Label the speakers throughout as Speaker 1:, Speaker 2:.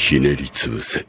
Speaker 1: ひねり潰せ。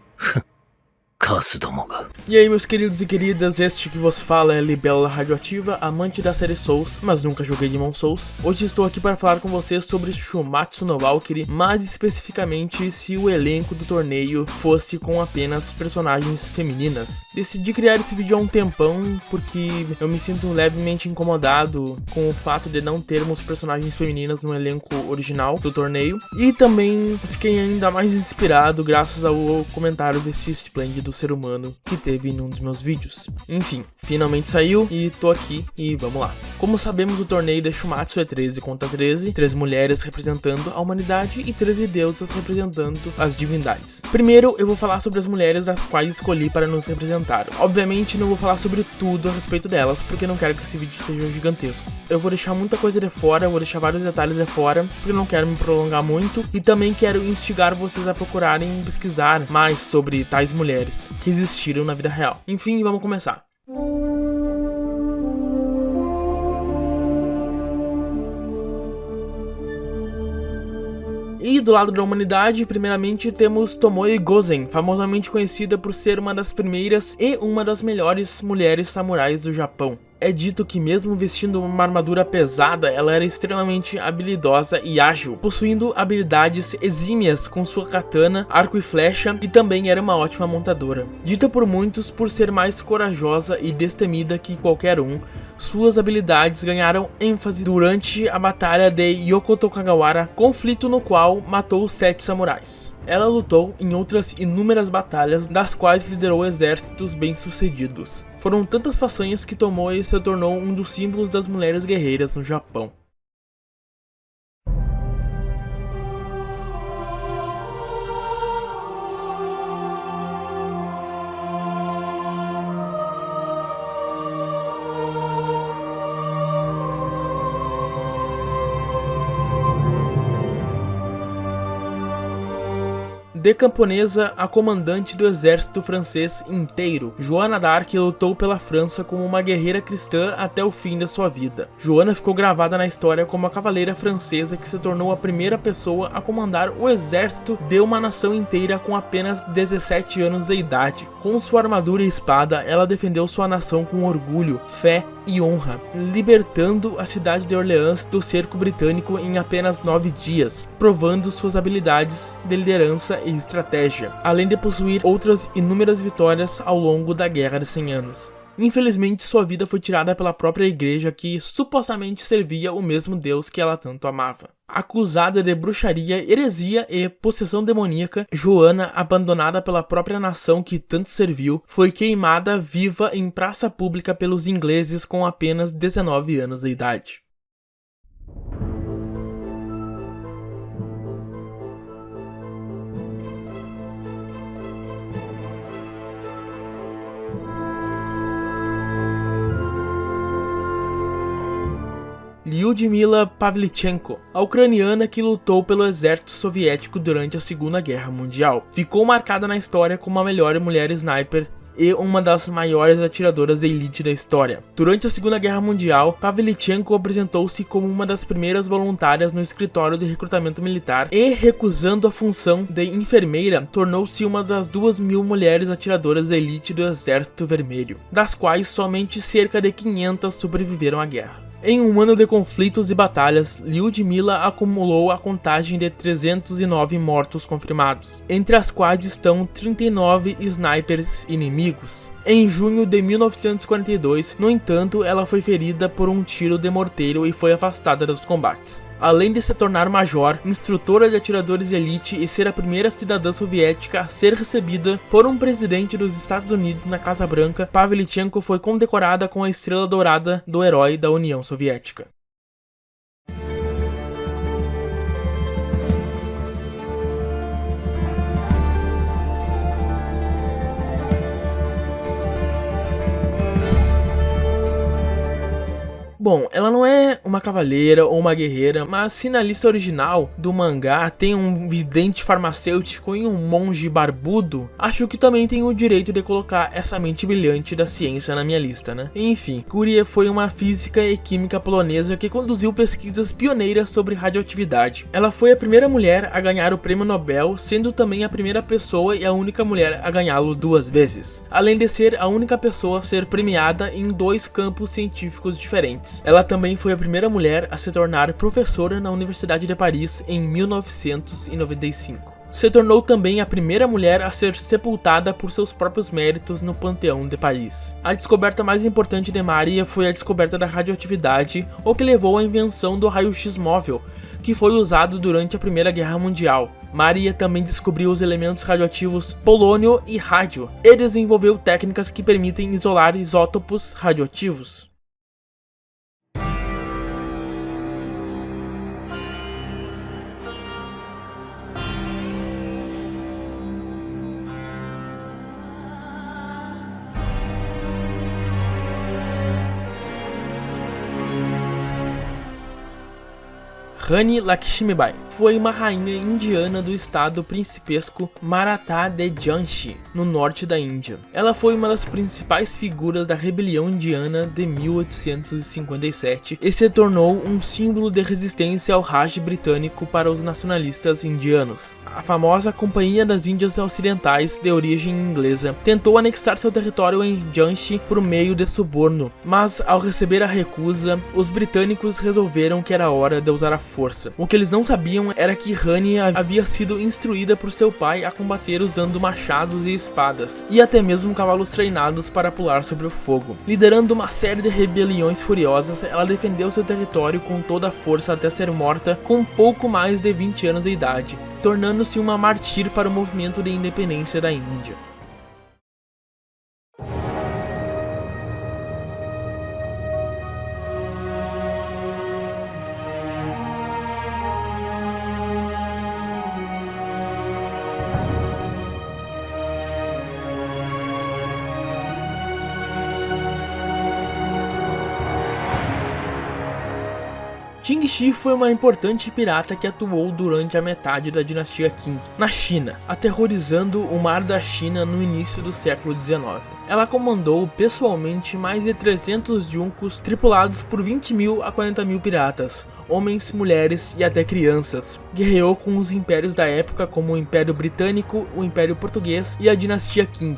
Speaker 2: E aí, meus queridos e queridas, este que vos fala é Libélula Radioativa, amante da série Souls, mas nunca joguei Demon Souls. Hoje estou aqui para falar com vocês sobre Shumatsu no Valkyrie, mais especificamente se o elenco do torneio fosse com apenas personagens femininas. Decidi criar esse vídeo há um tempão porque eu me sinto levemente incomodado com o fato de não termos personagens femininas no elenco original do torneio, e também fiquei ainda mais inspirado graças ao comentário desse esplêndido ser humano que teve em um dos meus vídeos. Enfim, finalmente saiu e tô aqui e vamos lá. Como sabemos, o torneio de Shumatsu é 13 contra 13, 13 mulheres representando a humanidade e 13 deusas representando as divindades. Primeiro eu vou falar sobre as mulheres das quais escolhi para nos representar. Obviamente não vou falar sobre tudo a respeito delas, porque não quero que esse vídeo seja gigantesco. Eu vou deixar muita coisa de fora, vou deixar vários detalhes de fora, porque não quero me prolongar muito, e também quero instigar vocês a procurarem pesquisar mais sobre tais mulheres que existiram na vida real. Enfim, vamos começar. E do lado da humanidade, primeiramente temos Tomoe Gozen, famosamente conhecida por ser uma das primeiras e uma das melhores mulheres samurais do Japão. É dito que mesmo vestindo uma armadura pesada, ela era extremamente habilidosa e ágil, possuindo habilidades exímias com sua katana, arco e flecha, e também era uma ótima montadora. Dita por muitos por ser mais corajosa e destemida que qualquer um, suas habilidades ganharam ênfase durante a batalha de Yokoto Kagawara, conflito no qual matou 7 samurais. Ela lutou em outras inúmeras batalhas, das quais liderou exércitos bem-sucedidos. Foram tantas façanhas que Tomoe se tornou um dos símbolos das mulheres guerreiras no Japão. De camponesa a comandante do exército francês inteiro, Joana d'Arc lutou pela França como uma guerreira cristã até o fim da sua vida. Joana ficou gravada na história como a cavaleira francesa que se tornou a primeira pessoa a comandar o exército de uma nação inteira com apenas 17 anos de idade. Com sua armadura e espada, ela defendeu sua nação com orgulho, fé e honra, libertando a cidade de Orleans do cerco britânico em apenas 9 dias, provando suas habilidades de liderança e estratégia, além de possuir outras inúmeras vitórias ao longo da Guerra de 100 Anos. Infelizmente, sua vida foi tirada pela própria igreja que supostamente servia o mesmo Deus que ela tanto amava. Acusada de bruxaria, heresia e possessão demoníaca, Joana, abandonada pela própria nação que tanto serviu, foi queimada viva em praça pública pelos ingleses com apenas 19 anos de idade. Lyudmila Pavlichenko, a ucraniana que lutou pelo exército soviético durante a Segunda Guerra Mundial. Ficou marcada na história como a melhor mulher sniper e uma das maiores atiradoras de elite da história. Durante a Segunda Guerra Mundial, Pavlichenko apresentou-se como uma das primeiras voluntárias no escritório de recrutamento militar e, recusando a função de enfermeira, tornou-se uma das 2.000 mulheres atiradoras de elite do Exército Vermelho, das quais somente cerca de 500 sobreviveram à guerra. Em um ano de conflitos e batalhas, Lyudmila acumulou a contagem de 309 mortos confirmados, entre as quais estão 39 snipers inimigos. Em junho de 1942, no entanto, ela foi ferida por um tiro de morteiro e foi afastada dos combates. Além de se tornar major, instrutora de atiradores de elite e ser a primeira cidadã soviética a ser recebida por um presidente dos Estados Unidos na Casa Branca, Pavlichenko foi condecorada com a Estrela Dourada do Herói da União Soviética. Bom, ela não é uma cavaleira ou uma guerreira, mas se na lista original do mangá tem um vidente farmacêutico e um monge barbudo, acho que também tenho o direito de colocar essa mente brilhante da ciência na minha lista, né? Enfim, Curie foi uma física e química polonesa que conduziu pesquisas pioneiras sobre radioatividade. Ela foi a primeira mulher a ganhar o prêmio Nobel, sendo também a primeira pessoa e a única mulher a ganhá-lo 2 vezes, além de ser a única pessoa a ser premiada em 2 campos científicos diferentes. Ela também foi a primeira mulher a se tornar professora na Universidade de Paris em 1995. Se tornou também a primeira mulher a ser sepultada por seus próprios méritos no Panteão de Paris. A descoberta mais importante de Maria foi a descoberta da radioatividade, o que levou à invenção do raio-x móvel, que foi usado durante a Primeira Guerra Mundial. Maria também descobriu os elementos radioativos polônio e rádio, e desenvolveu técnicas que permitem isolar isótopos radioativos. Rani Lakshmibai foi uma rainha indiana do estado principesco Maratha de Jhansi, no norte da Índia. Ela foi uma das principais figuras da rebelião indiana de 1857 e se tornou um símbolo de resistência ao Raj britânico para os nacionalistas indianos. A famosa Companhia das Índias Ocidentais, de origem inglesa, tentou anexar seu território em Jhansi por meio de suborno, mas ao receber a recusa, os britânicos resolveram que era hora de usar a força. O que eles não sabiam era que Rani havia sido instruída por seu pai a combater usando machados e espadas, e até mesmo cavalos treinados para pular sobre o fogo. Liderando uma série de rebeliões furiosas, ela defendeu seu território com toda a força até ser morta com pouco mais de 20 anos de idade, tornando-se uma mártir para o movimento de independência da Índia. Qing Shi foi uma importante pirata que atuou durante a metade da dinastia Qing, na China, aterrorizando o mar da China no início do século XIX. Ela comandou pessoalmente mais de 300 juncos tripulados por 20.000 a 40.000 piratas, homens, mulheres e até crianças. Guerreou com os impérios da época como o Império Britânico, o Império Português e a dinastia Qing.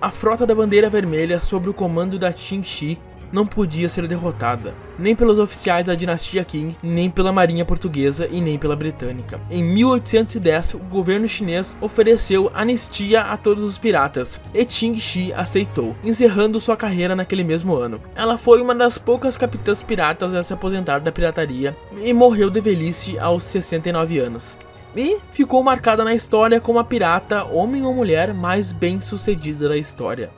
Speaker 2: A frota da Bandeira Vermelha, sob o comando da Qing Shi, não podia ser derrotada, nem pelos oficiais da dinastia Qing, nem pela marinha portuguesa e nem pela britânica. Em 1810, o governo chinês ofereceu anistia a todos os piratas, e Qing Shi aceitou, encerrando sua carreira naquele mesmo ano. Ela foi uma das poucas capitãs piratas a se aposentar da pirataria e morreu de velhice aos 69 anos. E ficou marcada na história como a pirata, homem ou mulher, mais bem sucedida da história.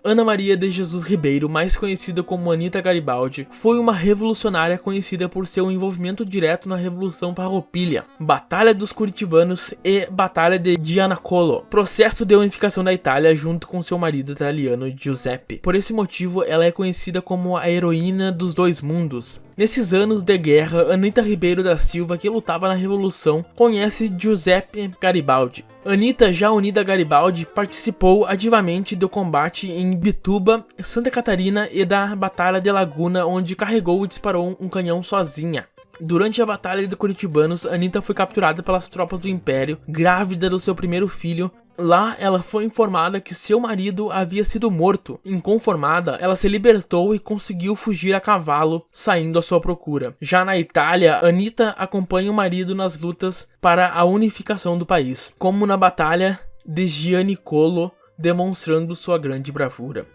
Speaker 2: Ana Maria de Jesus Ribeiro, mais conhecida como Anita Garibaldi, foi uma revolucionária conhecida por seu envolvimento direto na Revolução Farroupilha, Batalha dos Curitibanos e Batalha de Giannacollo, processo de unificação da Itália junto com seu marido italiano Giuseppe. Por esse motivo, ela é conhecida como a heroína dos dois mundos. Nesses anos de guerra, Anita Ribeiro da Silva, que lutava na Revolução, conhece Giuseppe Garibaldi. Anita, já unida a Garibaldi, participou ativamente do combate em Bituba, Santa Catarina e da Batalha de Laguna, onde carregou e disparou um canhão sozinha. Durante a Batalha de Curitibanos, Anita foi capturada pelas tropas do Império, grávida do seu primeiro filho. Lá, ela foi informada que seu marido havia sido morto. Inconformada, ela se libertou e conseguiu fugir a cavalo, saindo à sua procura. Já na Itália, Anita acompanha o marido nas lutas para a unificação do país, como na Batalha de Giannacollo, demonstrando sua grande bravura.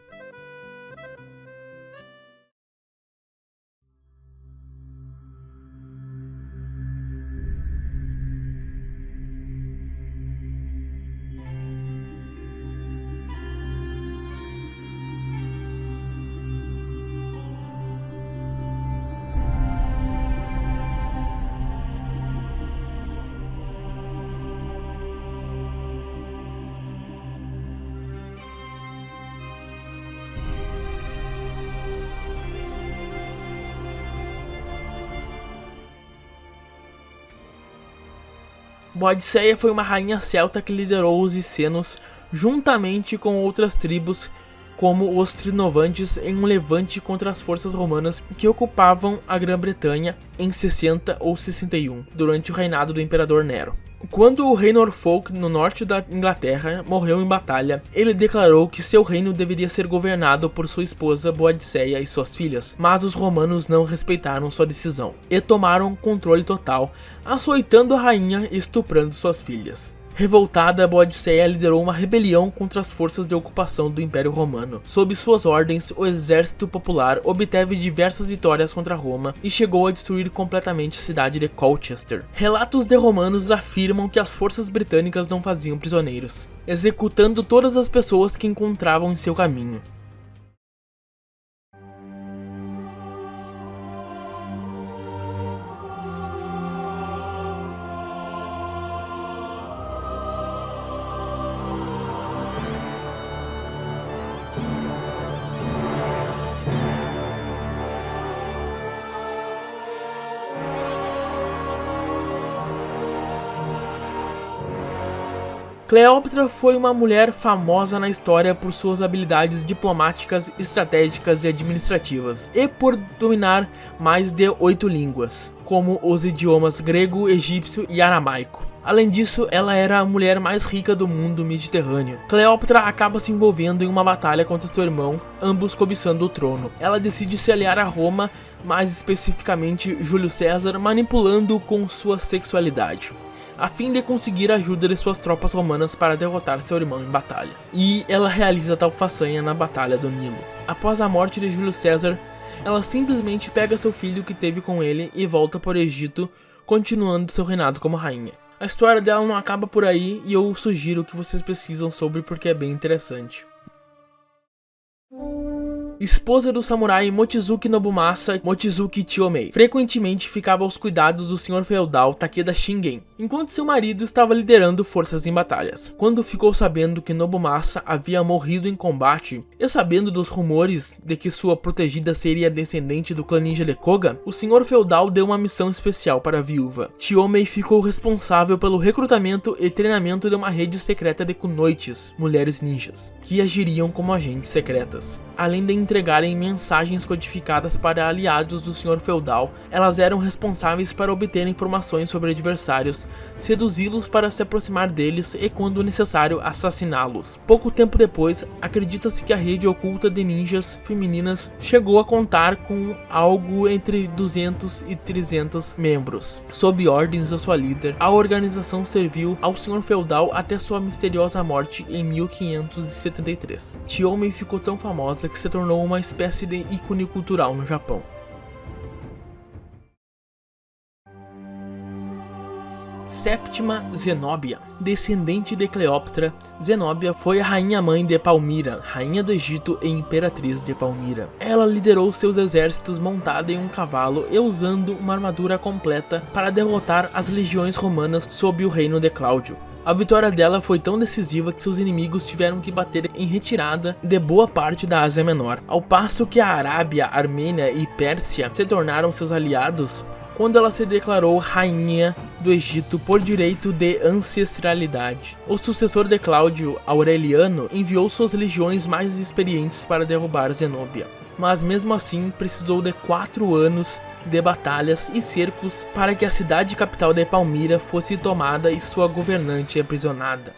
Speaker 2: Boadicea foi uma rainha celta que liderou os Icenos juntamente com outras tribos como os Trinovantes em um levante contra as forças romanas que ocupavam a Grã-Bretanha em 60 ou 61, durante o reinado do imperador Nero. Quando o rei Norfolk, no norte da Inglaterra, morreu em batalha, ele declarou que seu reino deveria ser governado por sua esposa Boadicea e suas filhas, mas os romanos não respeitaram sua decisão e tomaram controle total, açoitando a rainha e estuprando suas filhas. Revoltada, Boadicea liderou uma rebelião contra as forças de ocupação do Império Romano. Sob suas ordens, o exército popular obteve diversas vitórias contra Roma e chegou a destruir completamente a cidade de Colchester. Relatos de romanos afirmam que as forças britânicas não faziam prisioneiros, executando todas as pessoas que encontravam em seu caminho. Cleópatra foi uma mulher famosa na história por suas habilidades diplomáticas, estratégicas e administrativas, e por dominar mais de 8 línguas, como os idiomas grego, egípcio e aramaico. Além disso, ela era a mulher mais rica do mundo mediterrâneo. Cleópatra acaba se envolvendo em uma batalha contra seu irmão, ambos cobiçando o trono. Ela decide se aliar a Roma, mais especificamente Júlio César, manipulando-o com sua sexualidade, a fim de conseguir a ajuda de suas tropas romanas para derrotar seu irmão em batalha. E ela realiza tal façanha na Batalha do Nilo. Após a morte de Júlio César, ela simplesmente pega seu filho que teve com ele e volta para o Egito, continuando seu reinado como rainha. A história dela não acaba por aí e eu sugiro que vocês pesquisam sobre porque é bem interessante. Esposa do samurai Mochizuki Nobumasa Mochizuki Chiomei, frequentemente ficava aos cuidados do senhor feudal Takeda Shingen, enquanto seu marido estava liderando forças em batalhas. Quando ficou sabendo que Nobumasa havia morrido em combate, e sabendo dos rumores de que sua protegida seria descendente do clã ninja de Koga, o senhor feudal deu uma missão especial para a viúva. Chiomei ficou responsável pelo recrutamento e treinamento de uma rede secreta de kunoites, mulheres ninjas, que agiriam como agentes secretas. Além de entregarem mensagens codificadas para aliados do senhor feudal, elas eram responsáveis para obter informações sobre adversários, seduzi-los para se aproximar deles e, quando necessário, assassiná-los. Pouco tempo depois, acredita-se que a rede oculta de ninjas femininas chegou a contar com algo entre 200 e 300 membros. Sob ordens da sua líder, a organização serviu ao senhor feudal até sua misteriosa morte em 1573. Chiomei ficou tão famosa que se tornou uma espécie de ícone cultural no Japão. Séptima Zenóbia. Descendente de Cleópatra, Zenóbia foi a rainha-mãe de Palmira, rainha do Egito e imperatriz de Palmira. Ela liderou seus exércitos montada em um cavalo e usando uma armadura completa para derrotar as legiões romanas sob o reino de Cláudio. A vitória dela foi tão decisiva que seus inimigos tiveram que bater em retirada de boa parte da Ásia Menor. Ao passo que a Arábia, Armênia e Pérsia se tornaram seus aliados, quando ela se declarou rainha do Egito por direito de ancestralidade. O sucessor de Cláudio, Aureliano, enviou suas legiões mais experientes para derrubar Zenóbia, mas mesmo assim precisou de 4 anos de batalhas e cercos para que a cidade capital de Palmira fosse tomada e sua governante aprisionada.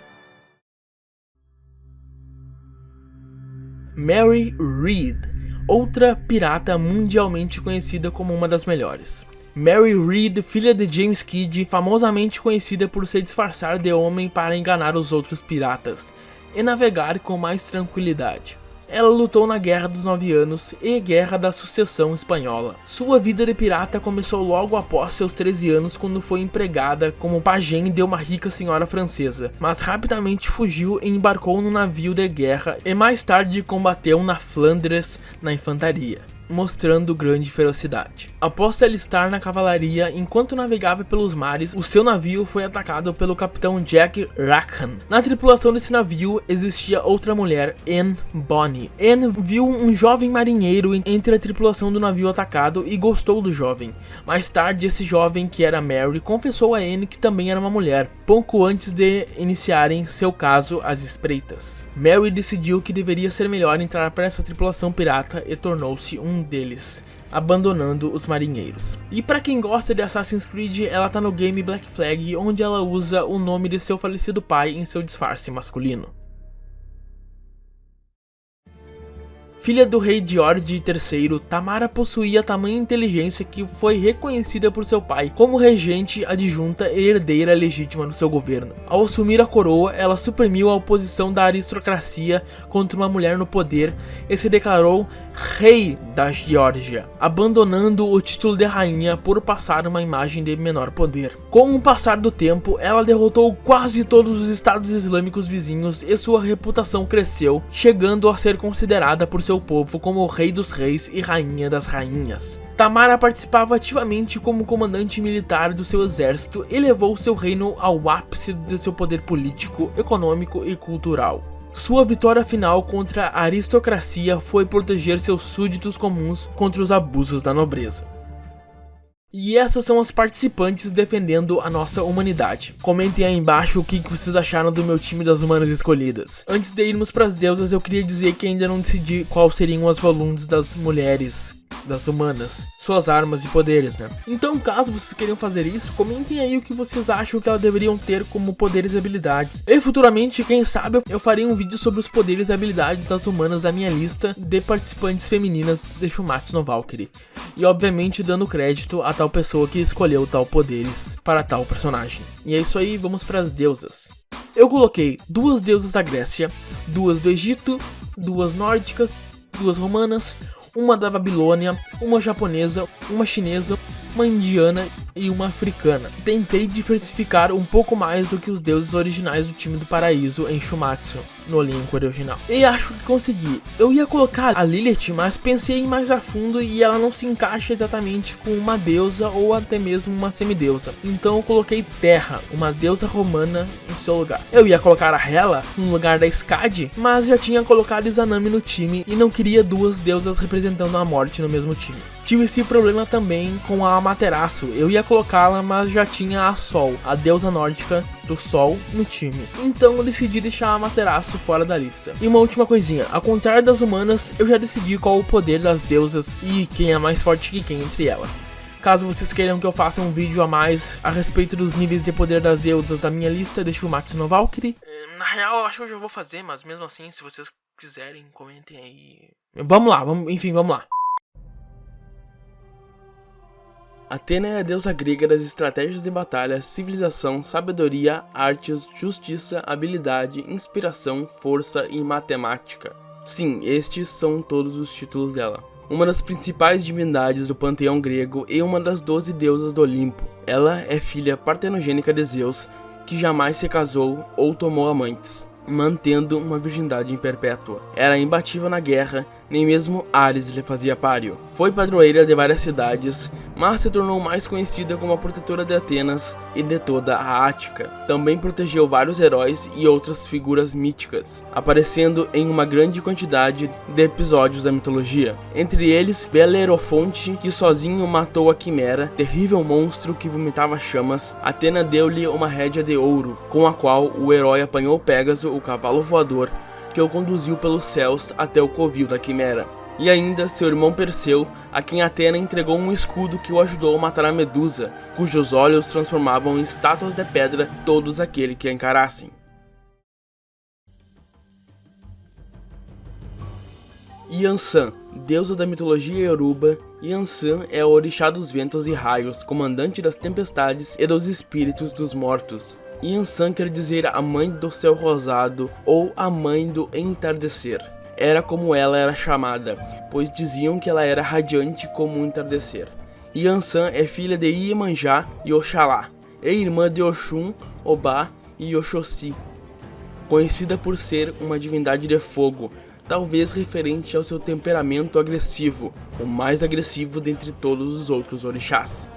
Speaker 2: Mary Read, outra pirata mundialmente conhecida como uma das melhores. Mary Read, filha de James Kidd, famosamente conhecida por se disfarçar de homem para enganar os outros piratas e navegar com mais tranquilidade. Ela lutou na Guerra dos 9 Anos e Guerra da Sucessão Espanhola. Sua vida de pirata começou logo após seus 13 anos, quando foi empregada como pajem de uma rica senhora francesa, mas rapidamente fugiu e embarcou num navio de guerra e mais tarde combateu na Flandres na infantaria, mostrando grande ferocidade. Após se alistar na cavalaria enquanto navegava pelos mares, o seu navio foi atacado pelo capitão Jack Rackham. Na tripulação desse navio existia outra mulher, Anne Bonny. Anne viu um jovem marinheiro entre a tripulação do navio atacado e gostou do jovem. Mais tarde, esse jovem, que era Mary, confessou a Anne que também era uma mulher, pouco antes de iniciarem seu caso às espreitas. Mary decidiu que deveria ser melhor entrar para essa tripulação pirata e tornou-se um deles, abandonando os marinheiros. E para quem gosta de Assassin's Creed, ela tá no game Black Flag, onde ela usa o nome de seu falecido pai em seu disfarce masculino. Filha do rei George III, Tamara possuía tamanha inteligência que foi reconhecida por seu pai como regente adjunta e herdeira legítima do seu governo. Ao assumir a coroa, ela suprimiu a oposição da aristocracia contra uma mulher no poder e se declarou rei da Geórgia, abandonando o título de rainha por passar uma imagem de menor poder. Com o passar do tempo, ela derrotou quase todos os estados islâmicos vizinhos e sua reputação cresceu, chegando a ser considerada por seu povo como o rei dos reis e rainha das rainhas. Tamara participava ativamente como comandante militar do seu exército e levou seu reino ao ápice de seu poder político, econômico e cultural. Sua vitória final contra a aristocracia foi proteger seus súditos comuns contra os abusos da nobreza. E essas são as participantes defendendo a nossa humanidade. Comentem aí embaixo o que vocês acharam do meu time das humanas escolhidas. Antes de irmos para as deusas, eu queria dizer que ainda não decidi quais seriam as volumes das mulheres, das humanas, suas armas e poderes, né? Então, caso vocês queiram fazer isso, comentem aí o que vocês acham que elas deveriam ter como poderes e habilidades. E futuramente, quem sabe, eu farei um vídeo sobre os poderes e habilidades das humanas da minha lista de participantes femininas de Shumatsu no Valkyrie. E obviamente dando crédito a tal pessoa que escolheu tal poderes para tal personagem. E é isso aí, vamos para as deusas. Eu coloquei 2 deusas da Grécia, 2 do Egito, 2 nórdicas, 2 romanas, uma da Babilônia, uma japonesa, uma chinesa, uma indiana e uma africana. Tentei diversificar um pouco mais do que os deuses originais do time do paraíso em Shumatsu, no elenco original. E acho que consegui. Eu ia colocar a Lilith, mas pensei mais a fundo e ela não se encaixa exatamente com uma deusa ou até mesmo uma semideusa. Então eu coloquei Terra, uma deusa romana, no seu lugar. Eu ia colocar a Hela no lugar da Skadi, mas já tinha colocado Izanami no time e não queria 2 deusas representando a morte no mesmo time. Tive esse problema também com a Amaterasu. Eu ia colocá-la, mas já tinha a Sol, a deusa nórdica do Sol, no time. Então eu decidi deixar a Amaterasu fora da lista. E uma última coisinha, ao contrário das humanas, eu já decidi qual o poder das deusas e quem é mais forte que quem entre elas. Caso vocês queiram que eu faça um vídeo a mais a respeito dos níveis de poder das deusas da minha lista de Shumatsu no Valkyrie, na real eu acho que eu já vou fazer, mas mesmo assim, se vocês quiserem, comentem aí. Vamos lá, vamos lá. Atena é a deusa grega das estratégias de batalha, civilização, sabedoria, artes, justiça, habilidade, inspiração, força e matemática. Sim, estes são todos os títulos dela. Uma das principais divindades do panteão grego e uma das 12 deusas do Olimpo. Ela é filha partenogênica de Zeus, que jamais se casou ou tomou amantes, mantendo uma virgindade perpétua. Era imbatível na guerra, nem mesmo Ares lhe fazia páreo. Foi padroeira de várias cidades, mas se tornou mais conhecida como a protetora de Atenas e de toda a Ática. Também protegeu vários heróis e outras figuras míticas, aparecendo em uma grande quantidade de episódios da mitologia. Entre eles, Belerofonte, que sozinho matou a Quimera, terrível monstro que vomitava chamas. Atena deu-lhe uma rédea de ouro, com a qual o herói apanhou Pégaso, o cavalo voador, que o conduziu pelos céus até o covil da Quimera. E ainda seu irmão Perseu, a quem Atena entregou um escudo que o ajudou a matar a Medusa, cujos olhos transformavam em estátuas de pedra todos aquele que a encarassem. Yansan, deusa da mitologia Yoruba, Yansan é o orixá dos ventos e raios, comandante das tempestades e dos espíritos dos mortos. Yansan quer dizer a mãe do céu rosado ou a mãe do entardecer. Era como ela era chamada, pois diziam que ela era radiante como o entardecer. Yansan é filha de Iemanjá e Oxalá, e irmã de Oxum, Obá e Oxóssi, conhecida por ser uma divindade de fogo, talvez referente ao seu temperamento agressivo, o mais agressivo dentre todos os outros orixás.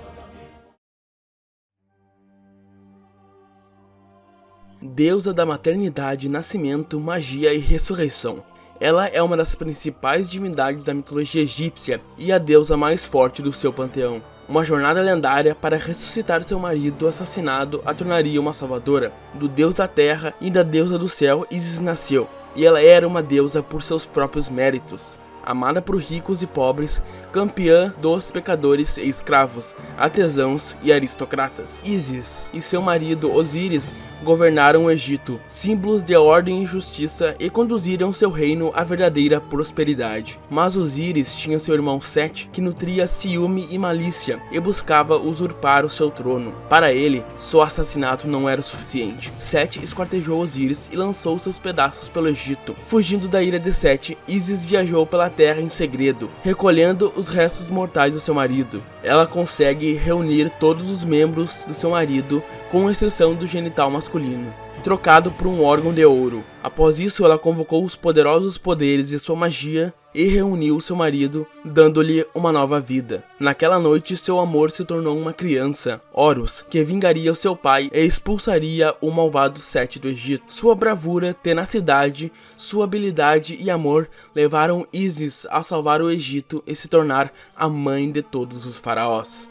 Speaker 2: Deusa da maternidade, nascimento, magia e ressurreição. Ela é uma das principais divindades da mitologia egípcia e a deusa mais forte do seu panteão. Uma jornada lendária para ressuscitar seu marido assassinado a tornaria uma salvadora. Do deus da terra e da deusa do céu, Isis nasceu, e ela era uma deusa por seus próprios méritos. Amada por ricos e pobres, campeã dos pecadores e escravos, artesãos e aristocratas. Isis e seu marido Osíris governaram o Egito, símbolos de ordem e justiça, e conduziram seu reino à verdadeira prosperidade. Mas Osíris tinha seu irmão Sete, que nutria ciúme e malícia e buscava usurpar o seu trono. Para ele, só assassinato não era o suficiente. Sete esquartejou Osíris e lançou seus pedaços pelo Egito. Fugindo da ira de Sete, Isis viajou pela terra em segredo, recolhendo os restos mortais do seu marido. Ela consegue reunir todos os membros do seu marido, com exceção do genital masculino, trocado por um órgão de ouro. Após isso, ela convocou os poderosos poderes de sua magia e reuniu seu marido, dando-lhe uma nova vida. Naquela noite, seu amor se tornou uma criança, Horus, que vingaria o seu pai e expulsaria o malvado Sete do Egito. Sua bravura, tenacidade, sua habilidade e amor levaram Isis a salvar o Egito e se tornar a mãe de todos os faraós.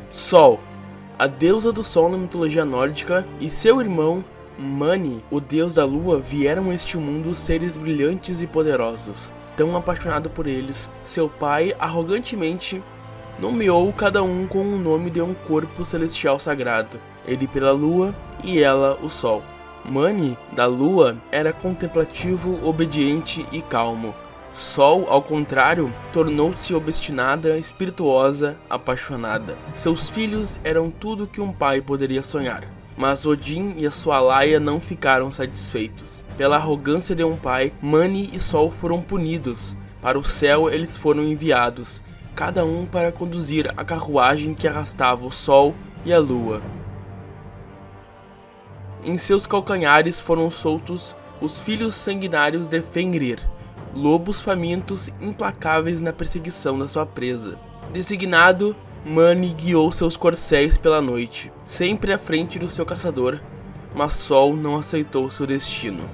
Speaker 2: Sol, a deusa do sol na mitologia nórdica, e seu irmão Mani, o deus da lua, vieram a este mundo seres brilhantes e poderosos. Tão apaixonado por eles, seu pai arrogantemente nomeou cada um com o nome de um corpo celestial sagrado, ele pela lua e ela o sol. Mani, da lua, era contemplativo, obediente e calmo. Sol, ao contrário, tornou-se obstinada, espirituosa, apaixonada. Seus filhos eram tudo que um pai poderia sonhar. Mas Odin e a sua Laia não ficaram satisfeitos. Pela arrogância de um pai, Mani e Sol foram punidos. Para o céu eles foram enviados, cada um para conduzir a carruagem que arrastava o Sol e a Lua. Em seus calcanhares foram soltos os filhos sanguinários de Fenrir, lobos famintos implacáveis na perseguição da sua presa. Designado, Mani guiou seus corcéis pela noite, sempre à frente do seu caçador, mas Sol não aceitou seu destino.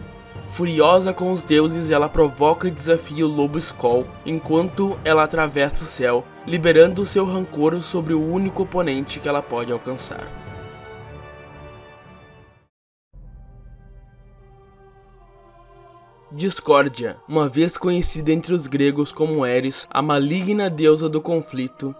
Speaker 2: Furiosa com os deuses, ela provoca e desafia o lobo Skoll, enquanto ela atravessa o céu, liberando seu rancor sobre o único oponente que ela pode alcançar. Discórdia, uma vez conhecida entre os gregos como Eris, a maligna deusa do conflito,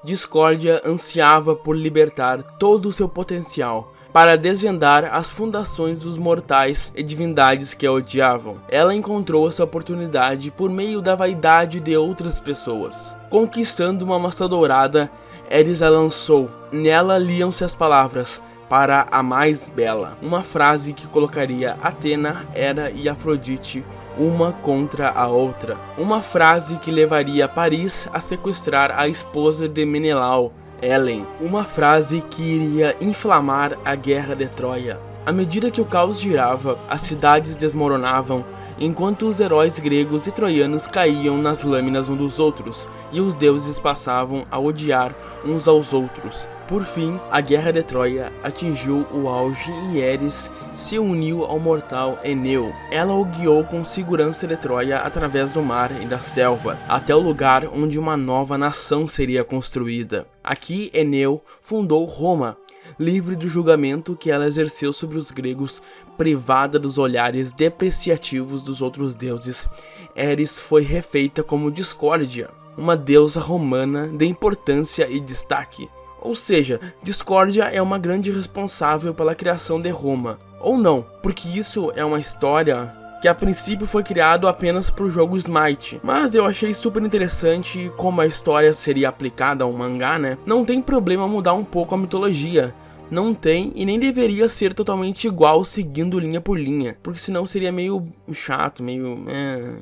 Speaker 2: Discórdia ansiava por libertar todo o seu potencial, para desvendar as fundações dos mortais e divindades que a odiavam. Ela encontrou essa oportunidade por meio da vaidade de outras pessoas. Conquistando uma maçã dourada, Eris a lançou. Nela liam-se as palavras: para a mais bela, uma frase que colocaria Atena, Hera e Afrodite uma contra a outra. Uma frase que levaria Paris a sequestrar a esposa de Menelau, Helen. Uma frase que iria inflamar a guerra de Troia. À medida que o caos girava, as cidades desmoronavam, enquanto os heróis gregos e troianos caíam nas lâminas uns dos outros, e os deuses passavam a odiar uns aos outros. Por fim, a guerra de Troia atingiu o auge e Eris se uniu ao mortal Eneu. Ela o guiou com segurança de Troia através do mar e da selva, até o lugar onde uma nova nação seria construída. Aqui, Eneu fundou Roma, livre do julgamento que ela exerceu sobre os gregos, privada dos olhares depreciativos dos outros deuses. Eris foi refeita como Discórdia, uma deusa romana de importância e destaque. Ou seja, Discórdia é uma grande responsável pela criação de Roma. Ou não, porque isso é uma história que a princípio foi criado apenas para o jogo Smite. Mas eu achei super interessante como a história seria aplicada a um mangá, né? Não tem problema mudar um pouco a mitologia. Não tem e nem deveria ser totalmente igual seguindo linha por linha. Porque senão seria meio chato, meio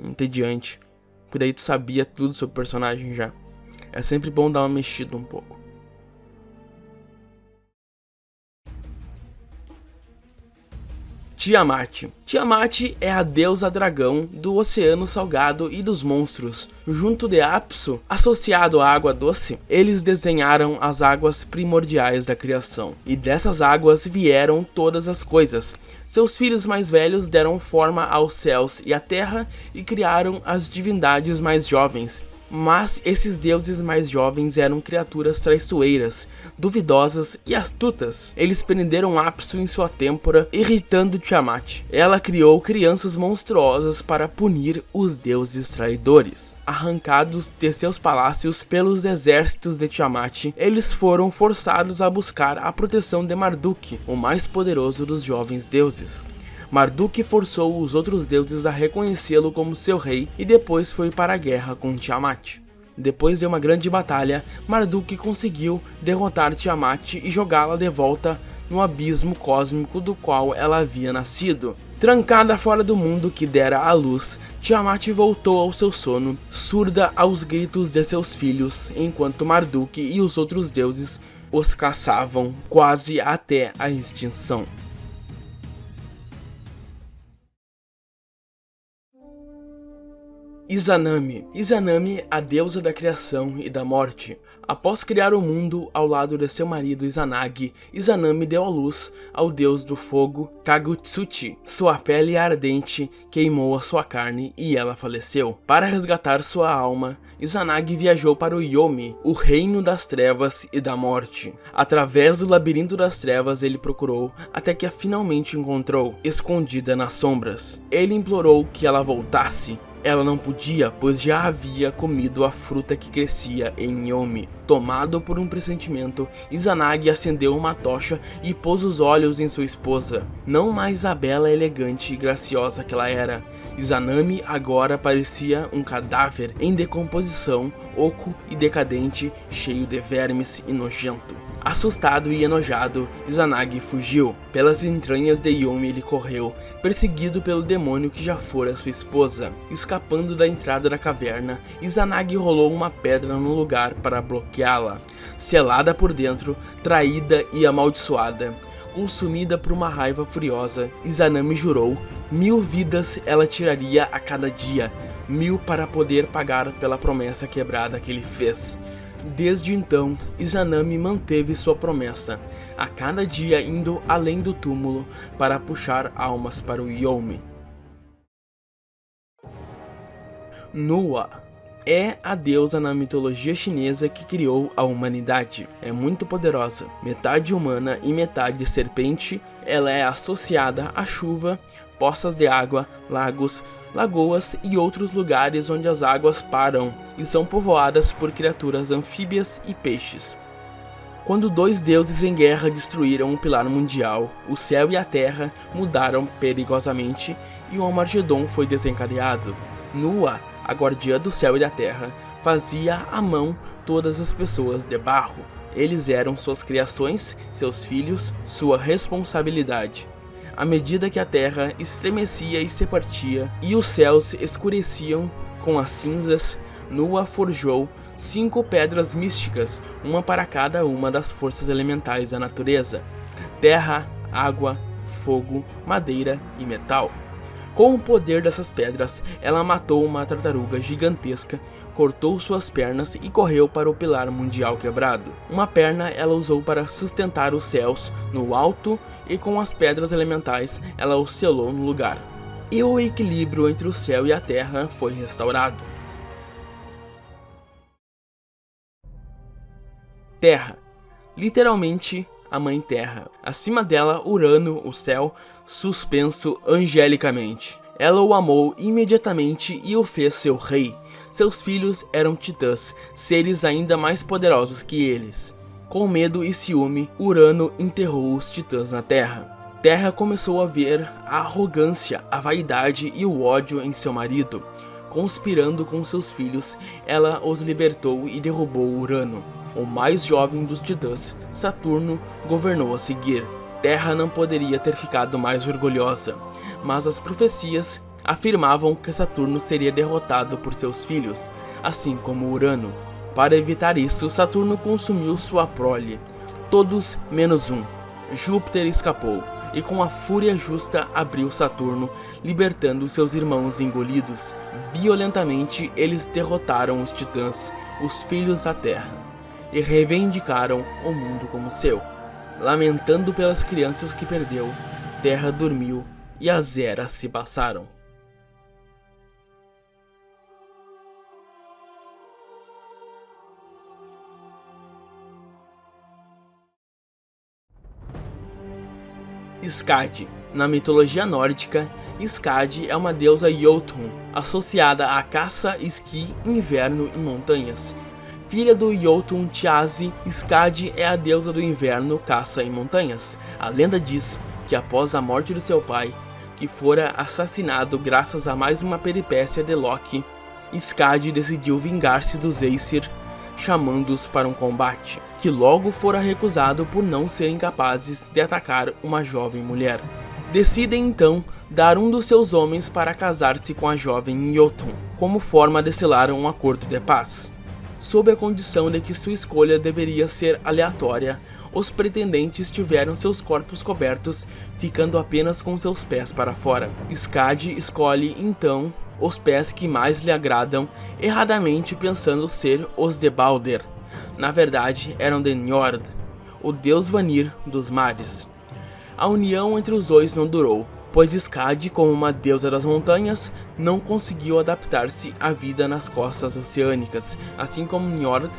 Speaker 2: entediante. Porque daí tu sabia tudo sobre o personagem já. É sempre bom dar uma mexida um pouco. Tiamat. Tiamat é a deusa dragão do oceano salgado e dos monstros. Junto de Apsu, associado à água doce, eles desenharam as águas primordiais da criação. E dessas águas vieram todas as coisas. Seus filhos mais velhos deram forma aos céus e à terra e criaram as divindades mais jovens. Mas esses deuses mais jovens eram criaturas traiçoeiras, duvidosas e astutas. Eles prenderam Apsu em sua têmpora, irritando Tiamat. Ela criou crianças monstruosas para punir os deuses traidores. Arrancados de seus palácios pelos exércitos de Tiamat, eles foram forçados a buscar a proteção de Marduk, o mais poderoso dos jovens deuses. Marduk forçou os outros deuses a reconhecê-lo como seu rei e depois foi para a guerra com Tiamat. Depois de uma grande batalha, Marduk conseguiu derrotar Tiamat e jogá-la de volta no abismo cósmico do qual ela havia nascido. Trancada fora do mundo que dera à luz, Tiamat voltou ao seu sono, surda aos gritos de seus filhos, enquanto Marduk e os outros deuses os caçavam quase até a extinção. Izanami. Izanami, a deusa da criação e da morte. Após criar o mundo ao lado de seu marido Izanagi, Izanami deu à luz ao deus do fogo Kagutsuchi. Sua pele ardente queimou a sua carne e ela faleceu. Para resgatar sua alma, Izanagi viajou para o Yomi, o reino das trevas e da morte. Através do labirinto das trevas ele procurou até que a finalmente encontrou, escondida nas sombras. Ele implorou que ela voltasse. Ela não podia, pois já havia comido a fruta que crescia em Yomi. Tomado por um pressentimento, Izanagi acendeu uma tocha e pôs os olhos em sua esposa. Não mais a bela, elegante e graciosa que ela era. Izanami agora parecia um cadáver em decomposição, oco e decadente, cheio de vermes e nojento. Assustado e enojado, Izanagi fugiu. Pelas entranhas de Yomi ele correu, perseguido pelo demônio que já fora sua esposa. Escapando da entrada da caverna, Izanagi rolou uma pedra no lugar para bloqueá-la. Selada por dentro, traída e amaldiçoada, consumida por uma raiva furiosa, Izanami jurou 1000 vidas ela tiraria a cada dia, 1000 para poder pagar pela promessa quebrada que ele fez. Desde então, Izanami manteve sua promessa, a cada dia indo além do túmulo para puxar almas para o Yomi. Nua é a deusa na mitologia chinesa que criou a humanidade. É muito poderosa, metade humana e metade serpente. Ela é associada à chuva, poças de água, lagos, lagoas e outros lugares onde as águas param e são povoadas por criaturas anfíbias e peixes. Quando dois deuses em guerra destruíram o pilar mundial, o céu e a terra mudaram perigosamente e o Armagedon foi desencadeado. Nua, a guardiã do céu e da terra, fazia à mão todas as pessoas de barro. Eles eram suas criações, seus filhos, sua responsabilidade. À medida que a terra estremecia e se partia, e os céus escureciam com as cinzas, Nua forjou 5 pedras místicas, uma para cada uma das forças elementais da natureza: terra, água, fogo, madeira e metal. Com o poder dessas pedras, ela matou uma tartaruga gigantesca, cortou suas pernas e correu para o pilar mundial quebrado. Uma perna ela usou para sustentar os céus no alto e com as pedras elementais ela os selou no lugar. E o equilíbrio entre o céu e a terra foi restaurado. Terra, literalmente a Mãe Terra. Acima dela, Urano, o céu, suspenso angelicamente. Ela o amou imediatamente e o fez seu rei. Seus filhos eram titãs, seres ainda mais poderosos que eles. Com medo e ciúme, Urano enterrou os titãs na Terra. Terra começou a ver a arrogância, a vaidade e o ódio em seu marido. Conspirando com seus filhos, ela os libertou e derrubou Urano. O mais jovem dos titãs, Saturno, governou a seguir. Terra não poderia ter ficado mais orgulhosa, mas as profecias afirmavam que Saturno seria derrotado por seus filhos, assim como Urano. Para evitar isso, Saturno consumiu sua prole, todos menos um. Júpiter escapou. e com a fúria justa abriu Saturno, libertando seus irmãos engolidos. Violentamente eles derrotaram os titãs, os filhos da Terra, e reivindicaram o mundo como seu. Lamentando pelas crianças que perdeu, Terra dormiu e as eras se passaram. Skadi. Na mitologia nórdica, Skadi é uma deusa Jotun, associada à caça, esqui, inverno e montanhas. Filha do Jotun Thiazi, Skadi é a deusa do inverno, caça e montanhas. A lenda diz que após a morte do seu pai, que fora assassinado graças a mais uma peripécia de Loki, Skadi decidiu vingar-se dos Aesir, chamando-os para um combate, que logo fora recusado por não serem capazes de atacar uma jovem mulher. Decidem então dar um dos seus homens para casar-se com a jovem Jotun, como forma de selar um acordo de paz. Sob a condição de que sua escolha deveria ser aleatória, os pretendentes tiveram seus corpos cobertos, ficando apenas com seus pés para fora. Skadi escolhe então os pés que mais lhe agradam, erradamente pensando ser os de Balder. Na verdade, eram de Njord, o deus Vanir dos mares. A união entre os dois não durou, pois Skadi, como uma deusa das montanhas, não conseguiu adaptar-se à vida nas costas oceânicas, assim como Njord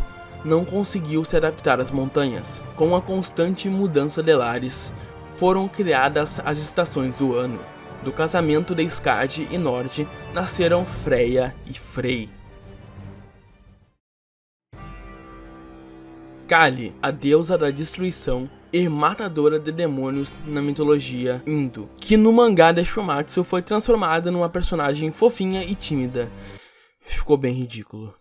Speaker 2: não conseguiu se adaptar às montanhas. Com a constante mudança de lares, foram criadas as estações do ano. Do casamento de Skadi e Nord nasceram Freya e Frey. Kali, a deusa da destruição e matadora de demônios na mitologia hindu, que no mangá de Shumatsu foi transformada numa personagem fofinha e tímida. Ficou bem ridículo.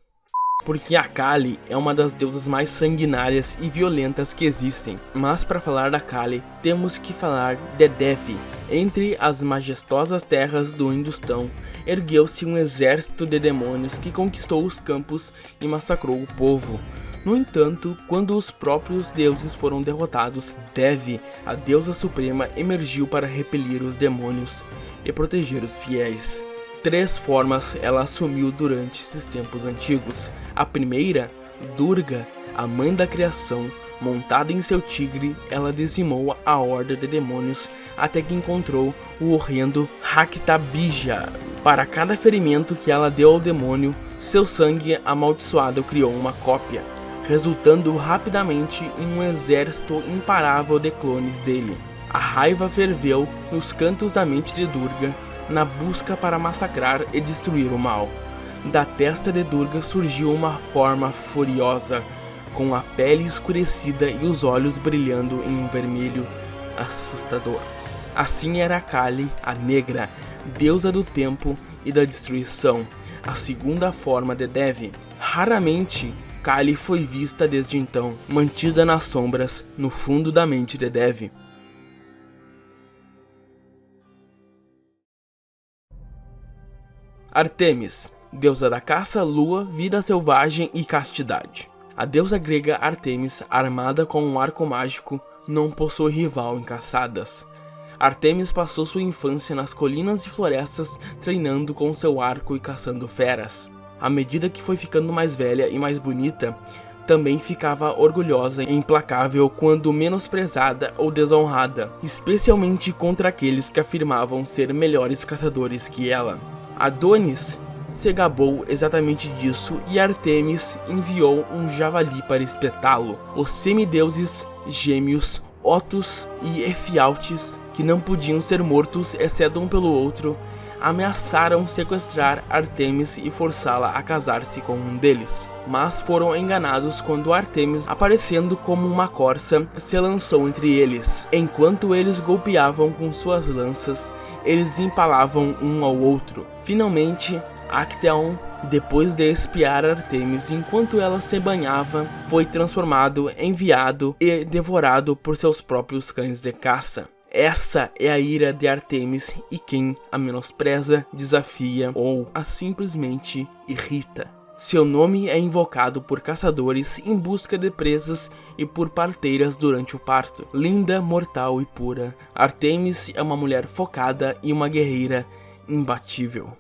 Speaker 2: Porque a Kali é uma das deusas mais sanguinárias e violentas que existem. Mas para falar da Kali, temos que falar de Devi. Entre as majestosas terras do Hindustão, ergueu-se um exército de demônios que conquistou os campos e massacrou o povo. No entanto, quando os próprios deuses foram derrotados, Devi, a deusa suprema, emergiu para repelir os demônios e proteger os fiéis. 3 formas ela assumiu durante esses tempos antigos. A primeira, Durga, a mãe da criação, montada em seu tigre, ela dizimou a horda de demônios até que encontrou o horrendo Raktabija. Para cada ferimento que ela deu ao demônio, seu sangue amaldiçoado criou uma cópia, resultando rapidamente em um exército imparável de clones dele. A raiva ferveu nos cantos da mente de Durga, na busca para massacrar e destruir o mal. Da testa de Durga surgiu uma forma furiosa, com a pele escurecida e os olhos brilhando em um vermelho assustador. Assim era Kali, a negra, deusa do tempo e da destruição, a segunda forma de Devi. Raramente, Kali foi vista desde então, mantida nas sombras, no fundo da mente de Devi. Artemis, deusa da caça, lua, vida selvagem e castidade. A deusa grega Artemis, armada com um arco mágico, não possui rival em caçadas. Artemis passou sua infância nas colinas e florestas, treinando com seu arco e caçando feras. À medida que foi ficando mais velha e mais bonita, também ficava orgulhosa e implacável quando menosprezada ou desonrada, especialmente contra aqueles que afirmavam ser melhores caçadores que ela. Adonis se gabou exatamente disso e Artemis enviou um javali para espetá-lo. Os semideuses gêmeos Otus e Efialtes, que não podiam ser mortos exceto um pelo outro, ameaçaram sequestrar Artemis e forçá-la a casar-se com um deles, mas foram enganados quando Artemis, aparecendo como uma corça, se lançou entre eles. Enquanto eles golpeavam com suas lanças, eles empalavam um ao outro. Finalmente, Actaeon, depois de espiar Artemis enquanto ela se banhava, foi transformado, enviado e devorado por seus próprios cães de caça. Essa é a ira de Artemis e quem a menospreza, desafia ou a simplesmente irrita Seu nome é invocado por caçadores em busca de presas e por parteiras durante o parto. Linda, mortal e pura, Artemis é uma mulher focada e uma guerreira imbatível.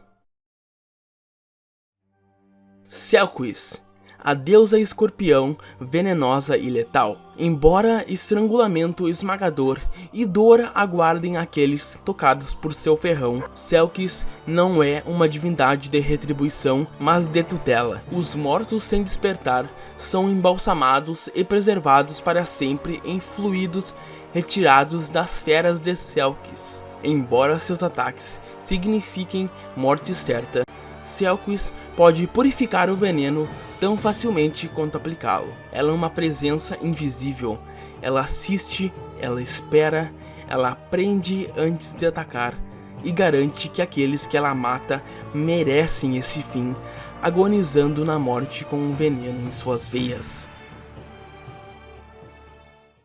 Speaker 2: Selkis, a deusa escorpião, venenosa e letal. Embora estrangulamento esmagador e dor aguardem aqueles tocados por seu ferrão, Selkis não é uma divindade de retribuição, mas de tutela. Os mortos sem despertar são embalsamados e preservados para sempre em fluidos retirados das feras de Selkis. Embora seus ataques signifiquem morte certa, Selkis pode purificar o veneno tão facilmente quanto aplicá-lo. Ela é uma presença invisível. Ela assiste, ela espera, ela aprende antes de atacar e garante que aqueles que ela mata merecem esse fim, agonizando na morte com um veneno em suas veias.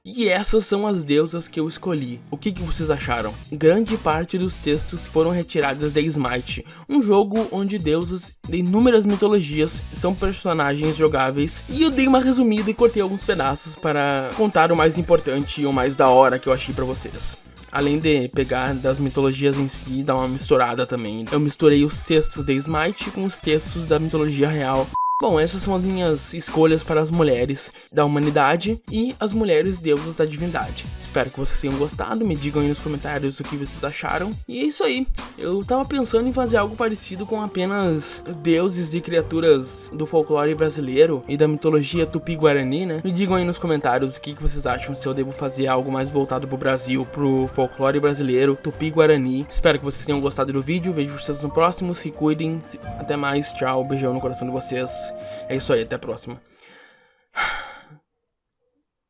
Speaker 2: E essas são as deusas que eu escolhi. O que vocês acharam? Grande parte dos textos foram retiradas de Smite, um jogo onde deusas de inúmeras mitologias são personagens jogáveis, e eu dei uma resumida e cortei alguns pedaços para contar o mais importante e o mais da hora que eu achei pra vocês. Além de pegar das mitologias em si e dar uma misturada também. Eu misturei os textos de Smite com os textos da mitologia real. Bom, essas são as minhas escolhas para as mulheres da humanidade e as mulheres deusas da divindade. Espero que vocês tenham gostado, me digam aí nos comentários o que vocês acharam. E é isso aí, eu tava pensando em fazer algo parecido com apenas deuses e criaturas do folclore brasileiro e da mitologia tupi-guarani, né? Me digam aí nos comentários o que vocês acham, se eu devo fazer algo mais voltado pro Brasil, pro folclore brasileiro, tupi-guarani. Espero que vocês tenham gostado do vídeo, vejo vocês no próximo, se cuidem, até mais, tchau, beijão no coração de vocês. É isso aí, até a próxima.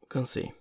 Speaker 2: Cansei.